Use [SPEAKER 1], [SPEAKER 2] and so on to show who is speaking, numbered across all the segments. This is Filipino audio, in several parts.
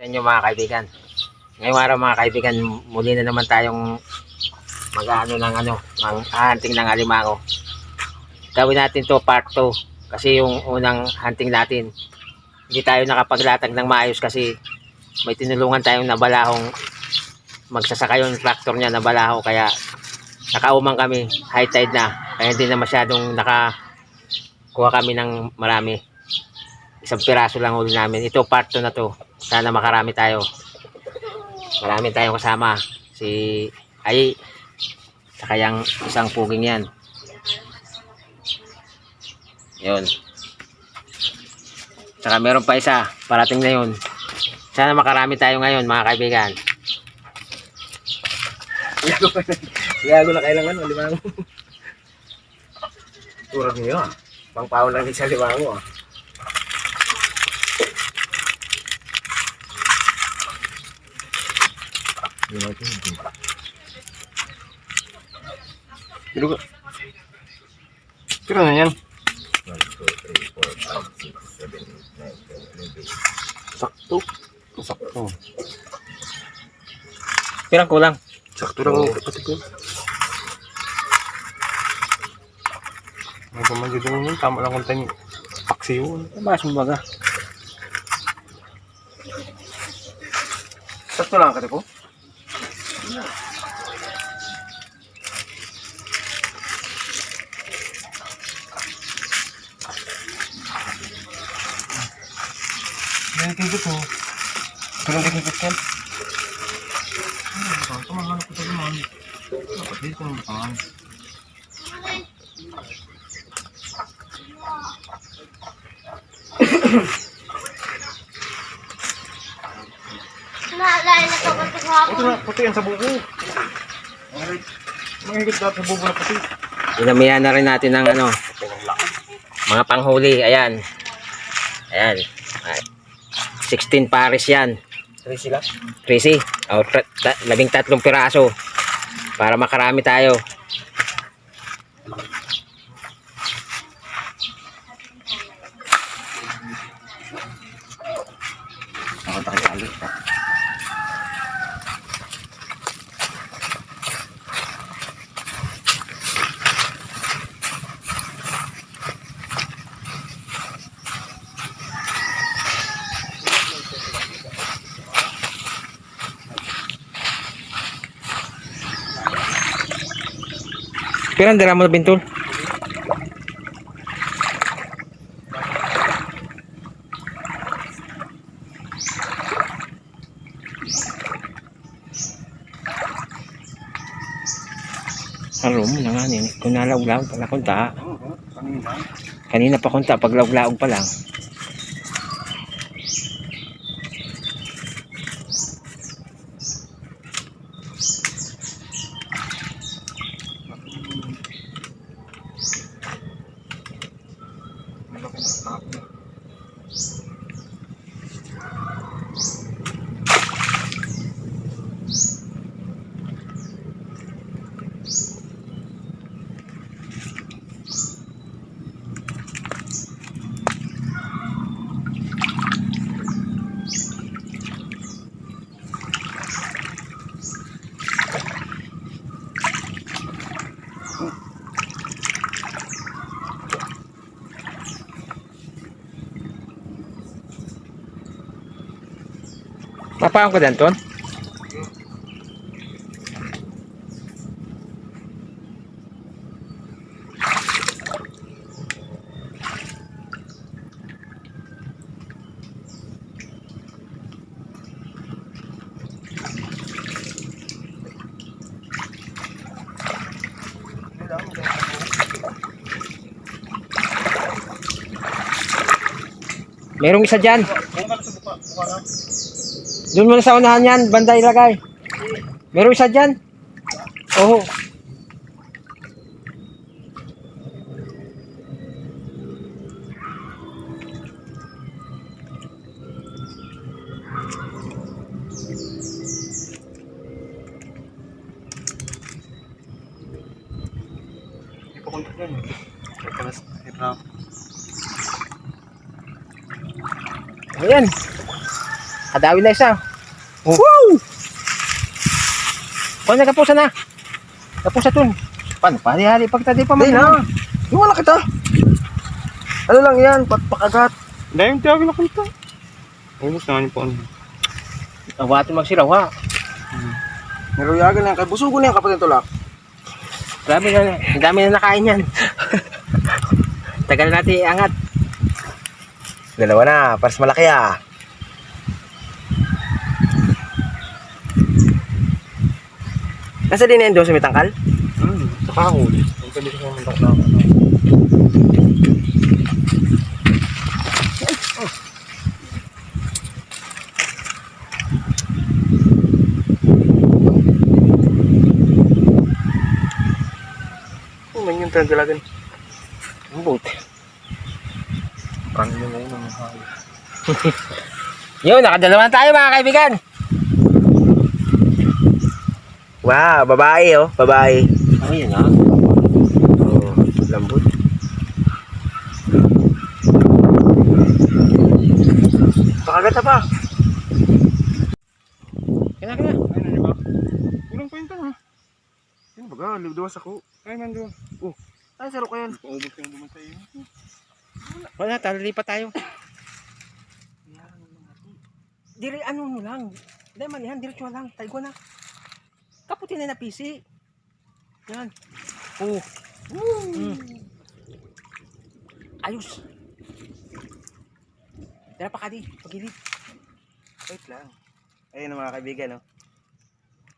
[SPEAKER 1] Inyo mga kaibigan. Ngayong araw mga kaibigan, muli na naman tayong mag-ano ng hunting ng alimango. Gawin natin to part 2 kasi yung unang hunting natin hindi tayo nakapaglatag ng maayos kasi may tinulungan tayong nabalahong magsasaka yung tractor niya nabalaho, kaya nakaumang kami, high tide na, kaya hindi na masyadong nakakuha kami ng marami. Isang piraso lang huli namin. Ito part 2 na to, sana makarami tayo. Marami tayong kasama, si Ay saka yung isang puging yan, yun, saka meron pa isa parating na yun. Sana makarami tayo ngayon mga kaibigan.
[SPEAKER 2] Gago na kailangan ng limango. Turag niyo ah. Pangpaw lang din sa limango ah. Pero ka. Pero na yan. 1, 2, 3, 4, 5, 6, 7, 8, 9, 10, 11. Sakto. Sakto.
[SPEAKER 1] Pirang kulang.
[SPEAKER 2] Sakto lang ang kapatid ko. May pamangkin din yun. Tama lang kung tayo paksiyo.
[SPEAKER 1] Mas mabaga.
[SPEAKER 2] Sakto lang kapatid ko. Yan kikit mo. Pero hindi kikit yan. Tumahan ako sa naman. Dapat dito ng pangan.
[SPEAKER 3] Naalala na kapatid hapon.
[SPEAKER 2] Ito na, puti yan sa buko. Mga higit dapat sa buko na puti.
[SPEAKER 1] Dinamihan na rin natin ng mga panghuli. Ayan. Ayan. 16 pares yan.
[SPEAKER 2] 3 sila.
[SPEAKER 1] 13 o 13 piraso para makarami tayo.
[SPEAKER 2] Ako tayo alit pa.
[SPEAKER 1] Pirang dira mo na bintol. Haro mo na nga nini. Kung nalaw-law pala kunta. Kanina pa kunta. Pag law-law pa lang. Papaang ko din, Ton? Merong isa dyan. Doon mo na sa unahan yan, banda ilagay. Meron isa dyan. Oo.
[SPEAKER 2] Hindi pa kontak yan. Hirap.
[SPEAKER 1] Ayan. Nakadawi na isa. Oh. Woo! Kung nagapusa na. Kapusa dun. Paano? Pahali-hali pagtadi pa
[SPEAKER 2] Hindi
[SPEAKER 1] man.
[SPEAKER 2] na. Iwala kita. Ano lang yan, patpakagat. Dahil yung tiyagin na kita. Ubus naman yung paano.
[SPEAKER 1] Awati magsilaw ha.
[SPEAKER 2] Naruyagan na yan, kay busugo na yan kapatid tulak.
[SPEAKER 1] Grabe na. Ang dami na nakain yan. Tagal natin iangat.
[SPEAKER 2] Dalawa na, paras malaki ah. Nasa din na yun doon sa may tangkal? Saka ako. Ang pwede ko sa tangkal. Man yung tagalagan.
[SPEAKER 1] Ang buti.
[SPEAKER 2] Paano nyo ngayon ang mahal?
[SPEAKER 1] Yun, nakadalawa na tayo mga kaibigan.
[SPEAKER 2] Wow, babae oh, babae.
[SPEAKER 1] Oh, yun ha.
[SPEAKER 2] Oh, lambot. Pakagat pa.
[SPEAKER 1] Kaya.
[SPEAKER 2] Ay, nani ba? Kulang pa yun ha. Yan baga, liwdawas ako. Ay, nandun. Oh, ay, saro ko yan. Paubos yung duman sa iyo.
[SPEAKER 1] Wala, talilipat tayo. Dire, ano mo lang. Dahil manihan, diretso lang. Taigo na. Kaputin na PC. Yan. Oh. Ayos. Dala pa ka di. Pagilid.
[SPEAKER 2] Wait lang. Ayun mga kaibigan, no?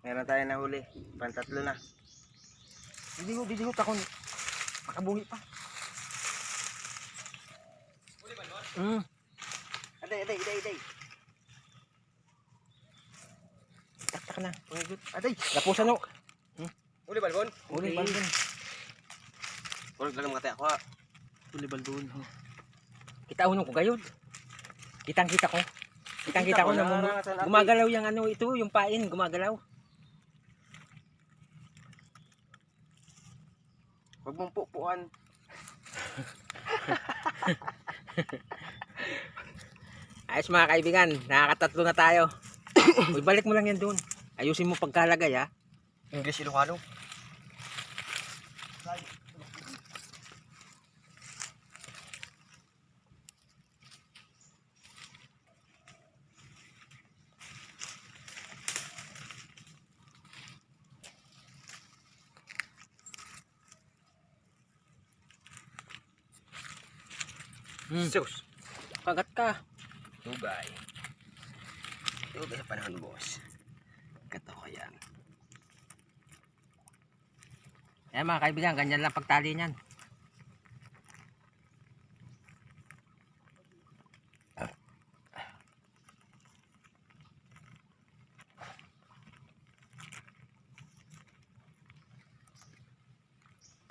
[SPEAKER 2] Meron tayo na huli. Pantatlo na.
[SPEAKER 1] Bidiho ka kung makabuhi pa.
[SPEAKER 2] Aday.
[SPEAKER 1] Taktak na.
[SPEAKER 2] Aday.
[SPEAKER 1] Lapusan no.
[SPEAKER 2] Huli balbon?
[SPEAKER 1] Uli balbon.
[SPEAKER 2] Huwag lang makataya ako ha.
[SPEAKER 1] Uli balbon. Kita unong ko gayod. Kitang-kita ko. Kitang-kita ko na gumagalaw yung ano ito, yung pain, gumagalaw.
[SPEAKER 2] Huwag mong pupuan.
[SPEAKER 1] Ayos mga kaibigan, nakakatatlo na tayo. Uy, balik mo lang yan doon. Ayusin mo pagkalagay ha.
[SPEAKER 2] English Ilocano. Sus.
[SPEAKER 1] Kagat ka.
[SPEAKER 2] Tugay. Tugay sa panahon, boss. Kato ko yan.
[SPEAKER 1] Ayan mga kaibigan, ganyan lang pagtali niyan.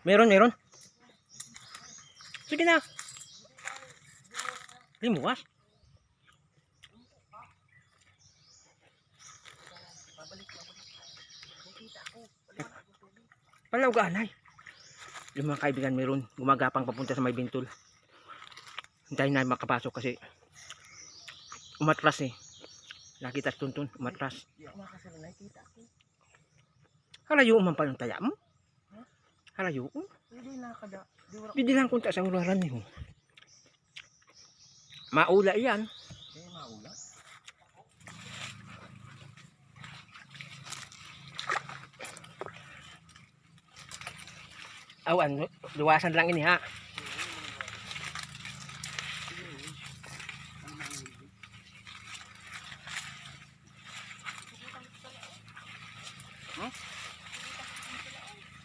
[SPEAKER 1] Meron. Sige na. Limuwas. Palaw ganay. Yung mga kaibigan meron gumagapang papunta sa may bintol. Hintayin na makapasok kasi umatras eh. Nakita tuntun, umatras. Halayo man pa yung taya mo. Halayo. Hindi lang kunta sa uraran niyo. Maula yan.
[SPEAKER 2] Maula?
[SPEAKER 1] Awan, luwasan lang ini ha.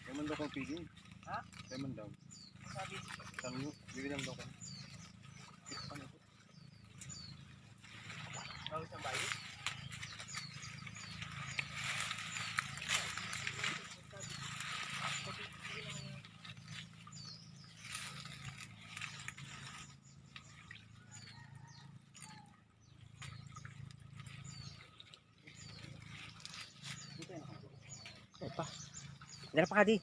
[SPEAKER 2] Lemon daw kong piging. Ha? Lemon daw. Sabi? Tango, bibigyan daw ko. Bago siyang bayi?
[SPEAKER 1] Dala pa ka di.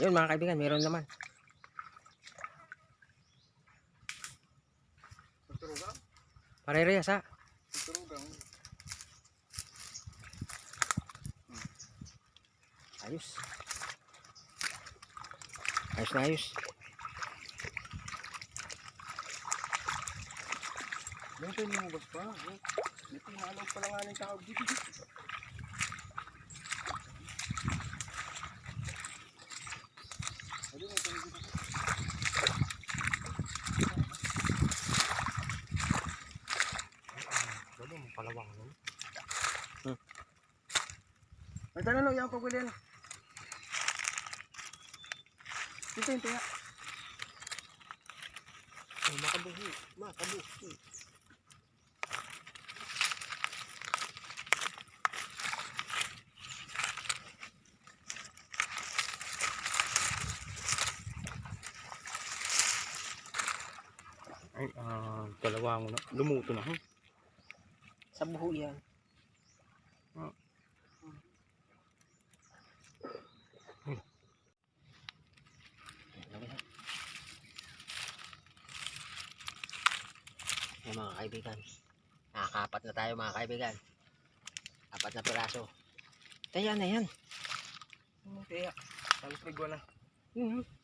[SPEAKER 1] Yun mga kaibigan, meron naman. Parehas ha.
[SPEAKER 2] Turugang.
[SPEAKER 1] Ayos. Ayos na ayos.
[SPEAKER 2] Yan tayo lumabas pa. Dito halaw pala nga ng tao dito. Ayun, ito dito.
[SPEAKER 1] Wala mo palawang nun.
[SPEAKER 2] Ay, tanong yan pagwili yan. Ito yung tiya.
[SPEAKER 1] Ay, makabuhi. Makabuhi.
[SPEAKER 2] Ay, dalawa mo na. Lumuto na.
[SPEAKER 1] Sa buho yan. Ay, mga kaibigan. Nakakapat na tayo mga kaibigan. 4 na piraso. Kaya na yan.
[SPEAKER 2] Tiya. Talos ligwa na.
[SPEAKER 1] Mhm.